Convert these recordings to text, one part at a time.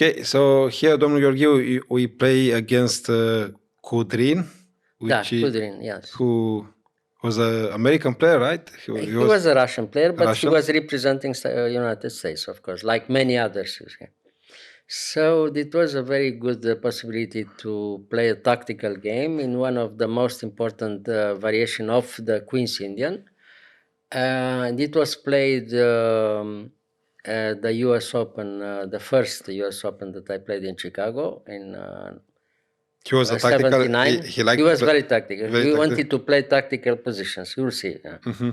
Okay, so here, domnul Gheorghiu, we play against Kudrin, Kudrin, yes. Who was an American player, right? He was a Russian player, but he was representing United States, of course, like many others. So it was a very good possibility to play a tactical game in one of the most important variation of the Queen's Indian. And it was played at the US Open, the first US Open that I played in Chicago in he was a tactical. 79. He was very tactical. He wanted to play tactical positions. You'll see. Yeah. Mm-hmm.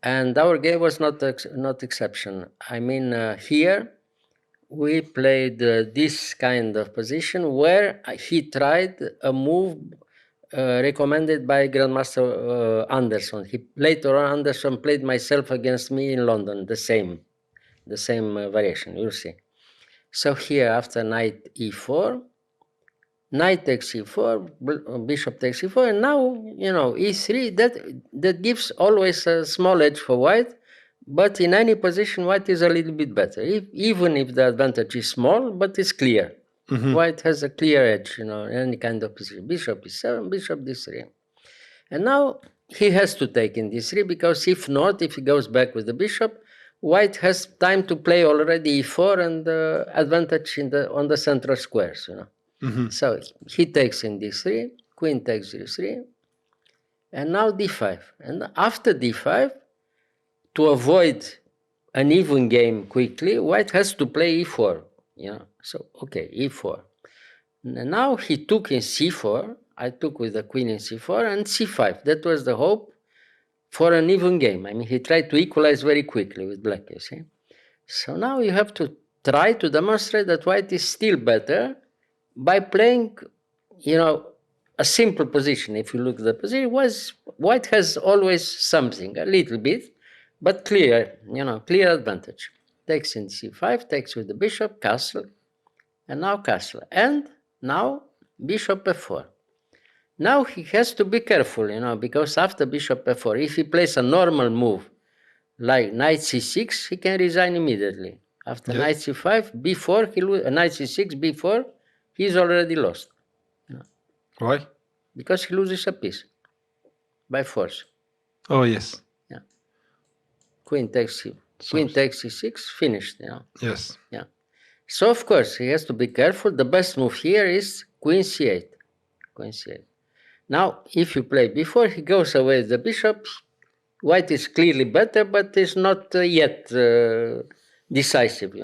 And our game was not exception. I mean, here we played this kind of position where he tried a move recommended by Grandmaster Anderson. Later on, Anderson played myself against me in London, the same variation. You'll see. So here, after knight e4, knight takes e4, bishop takes e4, and now, e3, that gives always a small edge for white, but in any position, white is a little bit better, even if the advantage is small, but it's clear. Mm-hmm. White has a clear edge, in any kind of position. Bishop e7, bishop d3. And now he has to take in d3, because if not, if he goes back with the bishop, white has time to play already e4 and advantage on the central squares, Mm-hmm. So he takes in d3, queen takes d3, and now d5. And after d5, to avoid an even game quickly, white has to play e4. So okay, e4. And now he took in c4. I took with the queen in c4 and c5. That was the hope for an even game. I mean, he tried to equalize very quickly with black, you see. So now you have to try to demonstrate that white is still better by playing, a simple position. If you look at the position, white has always something, a little bit, but clear advantage. Takes in c5, takes with the bishop, castle, and now castle. And now bishop f4. Now he has to be careful, because after bishop f4, if he plays a normal move, like knight c6, he can resign immediately. After knight c5, b4, knight c6, b4, he's already lost. Why? Because he loses a piece by force. Oh, yes. Yeah. Queen takes c6, finished. Yes. Yeah. So, of course, he has to be careful. The best move here is queen c8. Queen c8. Now, if you play before, he goes away with the bishop. White is clearly better, but is not yet decisive,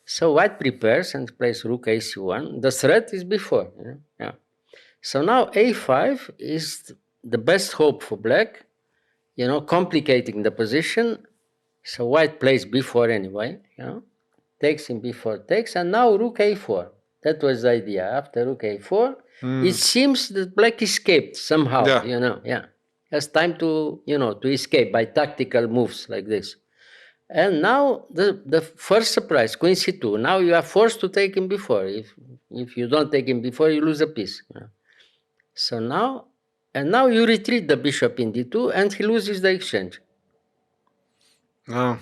So white prepares and plays rook ac1. The threat is before. Yeah. So now a5 is the best hope for black, complicating the position. So white plays b4 anyway, takes in b4, takes, and now rook a4. That was the idea. After rook a4, it seems that black escaped somehow, Has time to, to escape by tactical moves like this. And now the first surprise, queen c2. Now you are forced to take him before. If you don't take him before, you lose a piece. So now you retreat the bishop in d2, and he loses the exchange. Oh.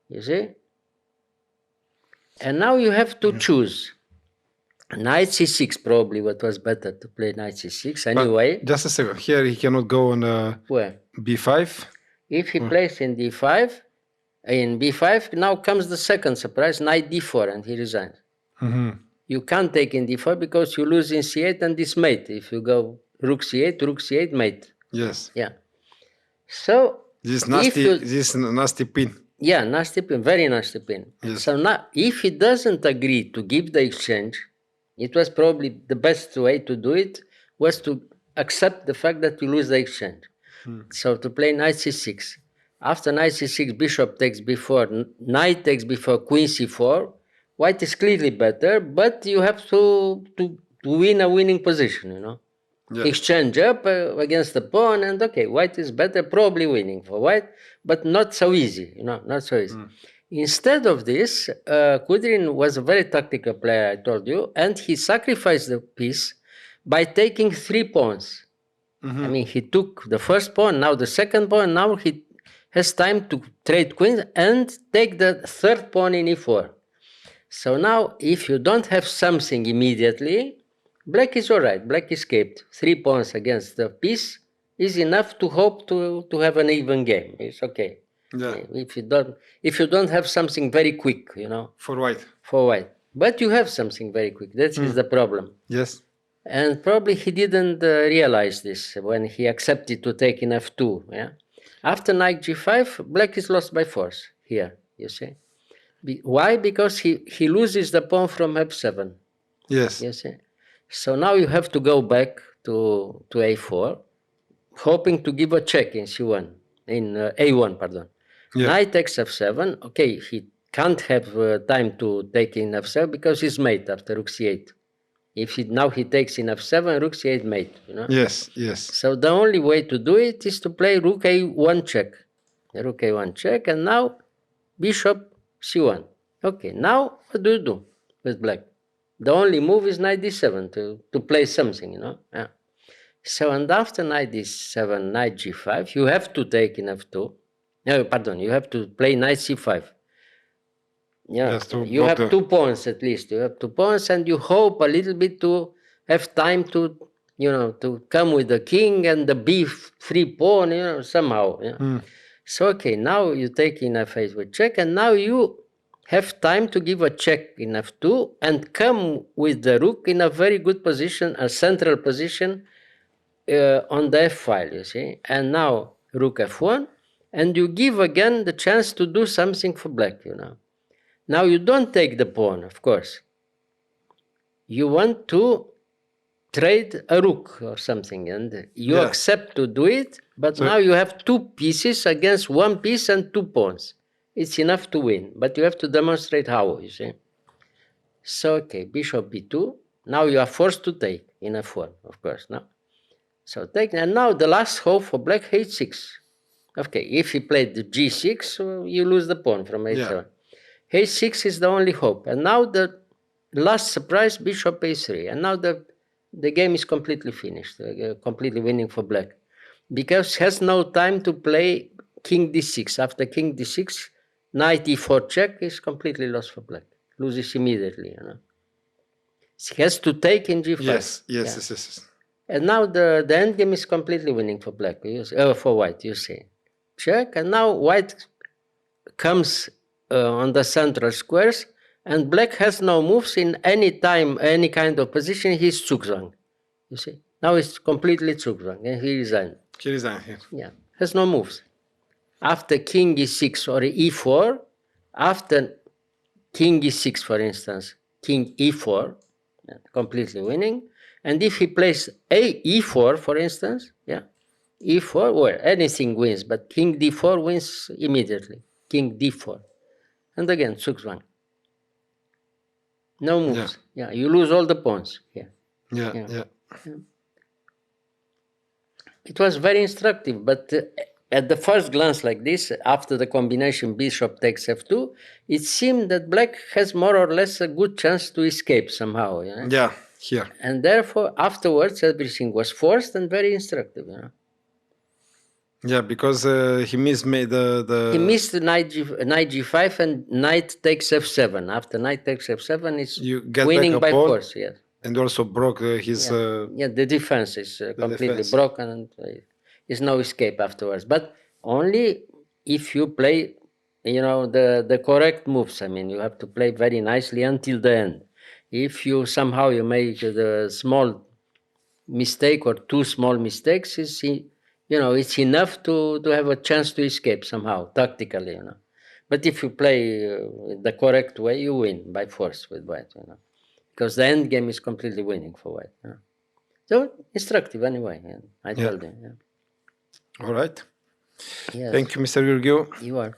You see? And now you have to choose. Knight c6 probably what was better to play knight c6 anyway. But just a second. Here he cannot go on where? b5. If he plays in d5, now comes the second surprise, knight d4, and he resigns. Mm-hmm. You can't take in d4 because you lose in c8 and this mate. If you go rook c8, mate. Yes. Yeah. So this nasty pin. Yeah, nasty pin, very nasty pin. Yes. So now, if he doesn't agree to give the exchange, it was probably the best way to do it was to accept the fact that you lose the exchange. So to play knight c6. After knight c6, bishop takes b4, knight takes b4, queen c4. White is clearly better, but you have to win a winning position, Yeah. Exchange up against the pawn, and okay, white is better, probably winning for white, but not so easy, not so easy. Instead of this, Kudrin was a very tactical player, I told you, and he sacrificed the piece by taking 3 pawns. Mm-hmm. I mean, he took the first pawn, now the second pawn, now he has time to trade queens and take the third pawn in e4. So now, if you don't have something immediately, black is all right. Black escaped. 3 pawns against the piece is enough to hope to have an even game. It's okay. Yeah. If you don't have something very quick, For white. For white. But you have something very quick. That is the problem. Yes. And probably he didn't realize this when he accepted to take in f2. Yeah. After knight g5, black is lost by force here, you see. Why? Because he loses the pawn from f7. Yes. You see. So now you have to go back to a4, hoping to give a check in c1, in a1, pardon. Yeah. Knight takes f7. Okay, he can't have time to take in f7 because he's mate after rook c8. If now he takes in f7, rook c8 mate. Yes, yes. So the only way to do it is to play rook a1 check. Rook a1 check, and now bishop c1. Okay, now what do you do with black? The only move is knight d7 to play something, Yeah. So, and after knight d7, knight g5, you have to take in f2. No, pardon, you have to play knight c5. Yeah, you have 2 pawns at least. You have 2 pawns, and you hope a little bit to have time to, to come with the king and the b3 pawn, somehow. Yeah. So, okay, now you take in f8 with check, and now you have time to give a check in f2 and come with the rook in a very good position, a central position on the f file, you see. And now rook f1, and you give again the chance to do something for black, Now you don't take the pawn, of course. You want to trade a rook or something, and you accept to do it, but now you have 2 pieces against 1 piece and 2 pawns. It's enough to win, but you have to demonstrate how, you see. So, okay, bishop b2. Now you are forced to take in f1, of course, no? So take, and now the last hope for black, h6. Okay, if he played the g6, you lose the pawn from h7. h6 is the only hope. And now the last surprise, bishop a3. And now the game is completely finished, completely winning for black. Because he has no time to play king d6. After king d6, knight e4 check is completely lost for black. Loses immediately, He has to take in g5. Yes. And now the end game is completely winning for black, for white, you see. Check, and now white comes on the central squares, and black has no moves in any time, any kind of position. He's Zugzwang, you see. Now it's completely Zugzwang, and he resigned. He resigned here. Yeah, has no moves. After king e6 or e4, after king e6, for instance, king e4, completely winning. And if he plays e4, for instance, e4, well, anything wins, but king d4 wins immediately. King d4. And again, Zugzwang. No moves. Yeah, you lose all the pawns here. Yeah. It was very instructive, but at the first glance like this, after the combination bishop takes f2, it seemed that black has more or less a good chance to escape somehow. Yeah, here. And therefore, afterwards, everything was forced and very instructive. Yeah, because he missed He missed the knight g5 and knight takes f7. After knight takes f7, it's winning by force. Yes. And also broke his... the defense is completely broken, and there's no escape afterwards. But only if you play, the correct moves. I mean, you have to play very nicely until the end. If you somehow you make the small mistake or 2 small mistakes, it's enough to have a chance to escape somehow, tactically, But if you play the correct way, you win by force with white, Because the end game is completely winning for white. So instructive anyway, I told you. All right. Yes. Thank you, Mr. Gheorghiu. You are.